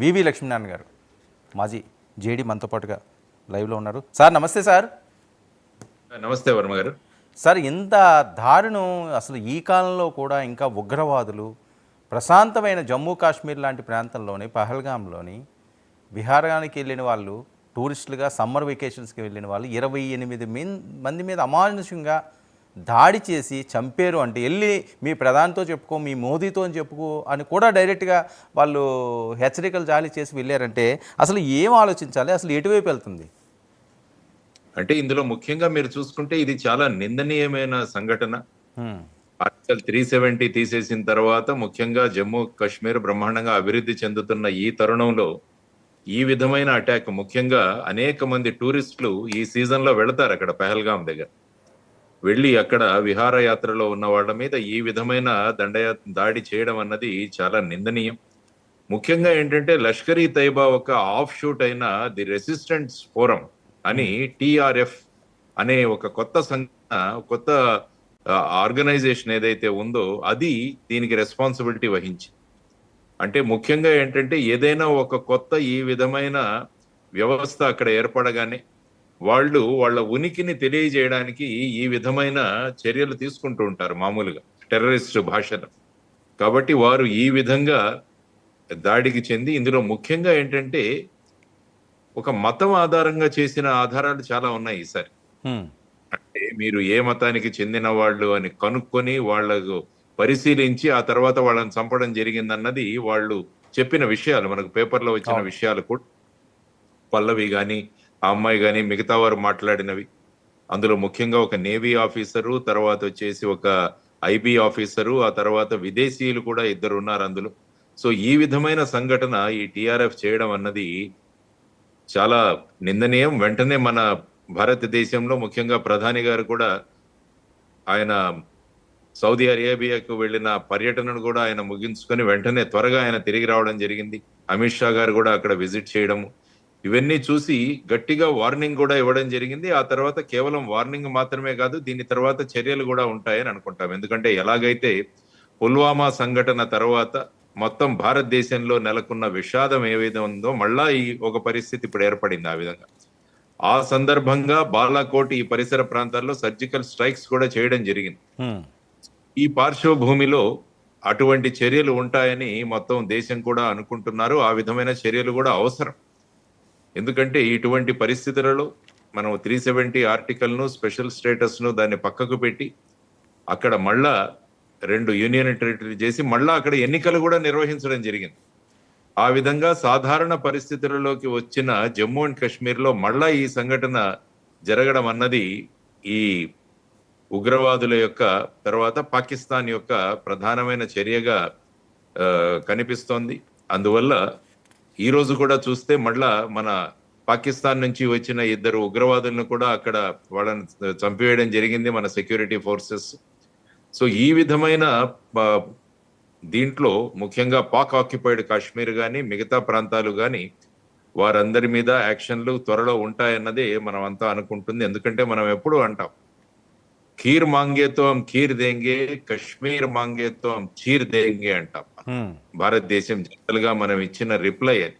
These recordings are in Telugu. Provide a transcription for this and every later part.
వివి లక్ష్మీనారాయణ గారు, మాజీ జేడీ మనతో పాటుగా లైవ్లో ఉన్నారు. సార్ నమస్తే సార్. నమస్తే వర్మ గారు. సార్, ఇంత దారుణం అసలు ఈ కాలంలో కూడా ఇంకా ఉగ్రవాదులు ప్రశాంతమైన జమ్మూ కాశ్మీర్ లాంటి ప్రాంతంలోని పహల్గామ్లోని విహారానికి వెళ్ళిన వాళ్ళు, టూరిస్టులుగా సమ్మర్ వెకేషన్స్కి వెళ్ళిన వాళ్ళు 28 మంది మీద అమానుషంగా దాడి చేసి చంపారు అంటే వెళ్ళి మీ ప్రధానితో చెప్పుకో, మీ మోదీతో అని చెప్పుకో అని కూడా డైరెక్ట్గా వాళ్ళు హెచ్చరికలు జారీ చేసి వెళ్ళారంటే అసలు ఏం ఆలోచించాలి, అసలు ఎటువైపు వెళ్తుంది? అంటే ఇందులో ముఖ్యంగా మీరు చూసుకుంటే ఇది చాలా నిందనీయమైన సంఘటన. ఆర్టికల్ 370 తీసేసిన తర్వాత ముఖ్యంగా జమ్మూ కాశ్మీర్ బ్రహ్మాండంగా అభివృద్ధి చెందుతున్న ఈ తరుణంలో ఈ విధమైన అటాక్, ముఖ్యంగా అనేక మంది టూరిస్టులు ఈ సీజన్ లో వెళతారు అక్కడ పహల్గామ్ దగ్గర, వెళ్ళి అక్కడ విహారయాత్రలో ఉన్న వాళ్ళ మీద ఈ విధమైన దాడి చేయడం అన్నది చాలా నిందనీయం. ముఖ్యంగా ఏంటంటే లష్కర్ ఈ తైబా ఒక ఆఫ్ షూట్ అయిన ది రెసిస్టెన్స్ ఫోరం అని టిఆర్ఎఫ్ అనే ఒక కొత్త ఆర్గనైజేషన్ ఏదైతే ఉందో అది దీనికి రెస్పాన్సిబిలిటీ వహించి, అంటే ముఖ్యంగా ఏంటంటే ఏదైనా ఒక కొత్త ఈ విధమైన వ్యవస్థ అక్కడ ఏర్పడగానే వాళ్ళు వాళ్ళ ఉనికిని తెలియజేయడానికి ఈ విధమైన చర్యలు తీసుకుంటూ ఉంటారు మామూలుగా టెర్రరిస్ట్ భాషలో. కాబట్టి వారు ఈ విధంగా దాడికి చెంది, ఇందులో ముఖ్యంగా ఏంటంటే ఒక మతం ఆధారంగా చేసిన ఆధారాలు చాలా ఉన్నాయి ఈసారి. అంటే మీరు ఏ మతానికి చెందిన వాళ్ళు అని కనుక్కొని వాళ్ళకు పరిశీలించి ఆ తర్వాత వాళ్ళని చంపడం జరిగిందన్నది వాళ్ళు చెప్పిన విషయాలు, మనకు పేపర్లో వచ్చిన విషయాలు కూడా. పల్లవి గాని ఆ అమ్మాయి గాని మిగతా వారు మాట్లాడినవి, అందులో ముఖ్యంగా ఒక నేవీ ఆఫీసరు, తర్వాత వచ్చేసి ఒక ఐబీ ఆఫీసరు, ఆ తర్వాత విదేశీయులు కూడా 2 ఉన్నారు అందులో. సో ఈ విధమైన సంఘటన ఈ టిఆర్ఎఫ్ చేయడం అన్నది చాలా నిందనీయం. వెంటనే మన భారతదేశంలో ముఖ్యంగా ప్రధాని గారు కూడా ఆయన సౌదీ అరేబియాకు వెళ్ళిన పర్యటనను కూడా ఆయన ముగించుకొని వెంటనే త్వరగా ఆయన తిరిగి రావడం జరిగింది. అమిత్ షా గారు కూడా అక్కడ విజిట్ చేయడము, ఇవన్నీ చూసి గట్టిగా వార్నింగ్ కూడా ఇవ్వడం జరిగింది. ఆ తర్వాత కేవలం వార్నింగ్ మాత్రమే కాదు, దీని తర్వాత చర్యలు కూడా ఉంటాయని అనుకుంటాం. ఎందుకంటే ఎలాగైతే పుల్వామా సంఘటన తర్వాత మొత్తం భారతదేశంలో నెలకొన్న విషాదం ఏదైతే ఉందో మళ్ళా ఈ ఒక పరిస్థితి ఇప్పుడు ఏర్పడింది ఆ విధంగా. ఆ సందర్భంగా బాలాకోట్ ఈ పరిసర ప్రాంతాల్లో సర్జికల్ స్ట్రైక్స్ కూడా చేయడం జరిగింది. ఈ పార్శ్వభూమిలో అటువంటి చర్యలు ఉంటాయని మొత్తం దేశం కూడా అనుకుంటున్నారు. ఆ విధమైన చర్యలు కూడా అవసరం. ఎందుకంటే ఇటువంటి పరిస్థితులలో మనం 370 ఆర్టికల్ ను, స్పెషల్ స్టేటస్ ను దాన్ని పక్కకు పెట్టి అక్కడ మళ్ళా 2 యూనియన్ టెరిటరీ చేసి మళ్ళా అక్కడ ఎన్నికలు కూడా నిర్వహించడం జరిగింది. ఆ విధంగా సాధారణ పరిస్థితులలోకి వచ్చిన జమ్మూ అండ్ కాశ్మీర్ లో మళ్ళా ఈ సంఘటన జరగడం అన్నది ఈ ఉగ్రవాదుల యొక్క తర్వాత పాకిస్తాన్ యొక్క ప్రధానమైన చర్యగా కనిపిస్తోంది. అందువల్ల ఈ రోజు కూడా చూస్తే మళ్ళా మన పాకిస్తాన్ నుంచి వచ్చిన 2 ఉగ్రవాదులను కూడా అక్కడ వాళ్ళని చంపివేయడం జరిగింది మన సెక్యూరిటీ ఫోర్సెస్. సో ఈ విధమైన దీంట్లో ముఖ్యంగా పాక్ ఆక్యుపైడ్ కాశ్మీర్ కానీ మిగతా ప్రాంతాలు కానీ వారందరి మీద యాక్షన్లు త్వరలో ఉంటాయన్నదే మనం అంతా అనుకుంటుంది. ఎందుకంటే మనం ఎప్పుడు అంటాం ఖీర్ మాంగేతో హమ్ ఖీర్ దేంగే, కశ్మీర్ మాంగేతో హమ్ చీర్ దేంగే అంటాం. భారతదేశం జనరల్గా మనం ఇచ్చిన రిప్లై అది.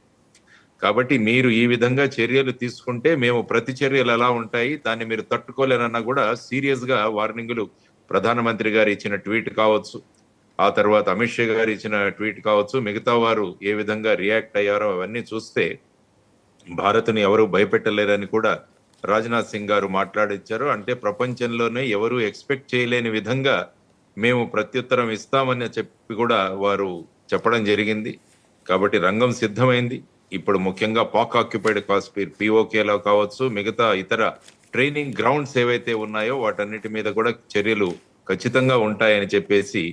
కాబట్టి మీరు ఈ విధంగా చర్యలు తీసుకుంటే మేము ప్రతి చర్యలు ఎలా ఉంటాయి, దాన్ని మీరు తట్టుకోలేనన్నా కూడా సీరియస్ గా వార్నింగులు ప్రధానమంత్రి గారు ఇచ్చిన ట్వీట్ కావచ్చు, ఆ తర్వాత అమిత్ షా గారు ఇచ్చిన ట్వీట్ కావచ్చు, మిగతా వారు ఏ విధంగా రియాక్ట్ అయ్యారో అవన్నీ చూస్తే భారత్ని ఎవరు భయపెట్టలేరని కూడా రాజ్నాథ్ సింగ్ గారు మాట్లాడిచ్చారు. అంటే ప్రపంచంలోనే ఎవరు ఎక్స్పెక్ట్ చేయలేని విధంగా మేము ప్రత్యుత్తరం ఇస్తామని చెప్పి కూడా వారు చెప్పడం జరిగింది. కాబట్టి రంగం సిద్ధమైంది. ఇప్పుడు ముఖ్యంగా పాక్ ఆక్యుపైడ్ కాశ్మీర్ పిఓకేలో కావచ్చు, మిగతా ఇతర ట్రైనింగ్ గ్రౌండ్స్ ఏవైతే ఉన్నాయో వాటన్నిటి మీద కూడా చర్యలు ఖచ్చితంగా ఉంటాయని చెప్పేసి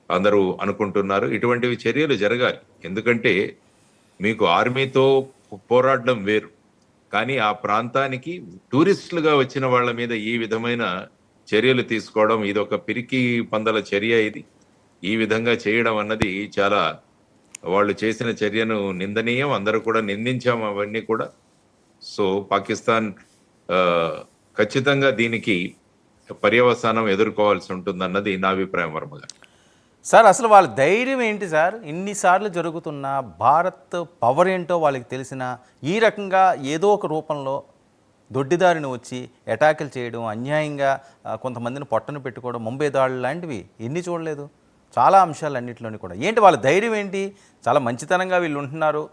అందరూ అనుకుంటున్నారు. ఇటువంటివి చర్యలు జరగాలి. ఎందుకంటే మీకు ఆర్మీతో పోరాడడం వేరు, కానీ ఆ ప్రాంతానికి టూరిస్టులుగా వచ్చిన వాళ్ళ మీద ఈ విధమైన చర్యలు తీసుకోవడం ఇది ఒక పిరికి పందల చర్య. ఇది ఈ విధంగా చేయడం అన్నది చాలా, వాళ్ళు చేసిన చర్యను నిందనీయం. అందరూ కూడా నిందించాము అవన్నీ కూడా. సో పాకిస్తాన్ ఖచ్చితంగా దీనికి పర్యవసానం ఎదుర్కోవాల్సి ఉంటుందన్నది నా అభిప్రాయం వర్మ గారు. సార్ అసలు వాళ్ళ ధైర్యం ఏంటి సార్? ఇన్నిసార్లు జరుగుతున్న భారత్ పవర్ ఏంటో వాళ్ళకి తెలిసిన ఈ రకంగా ఏదో ఒక రూపంలో దొడ్డిదారిని వచ్చి అటాకులు చేయడం, అన్యాయంగా కొంతమందిని పొట్టన పెట్టుకోవడం, ముంబై దాడులు లాంటివి ఎన్ని చూడలేదు. చాలా అంశాలన్నింటిలోని కూడా ఏంటి వాళ్ళ ధైర్యం ఏంటి? చాలా మంచితనంగా వీళ్ళు ఉంటున్నారు,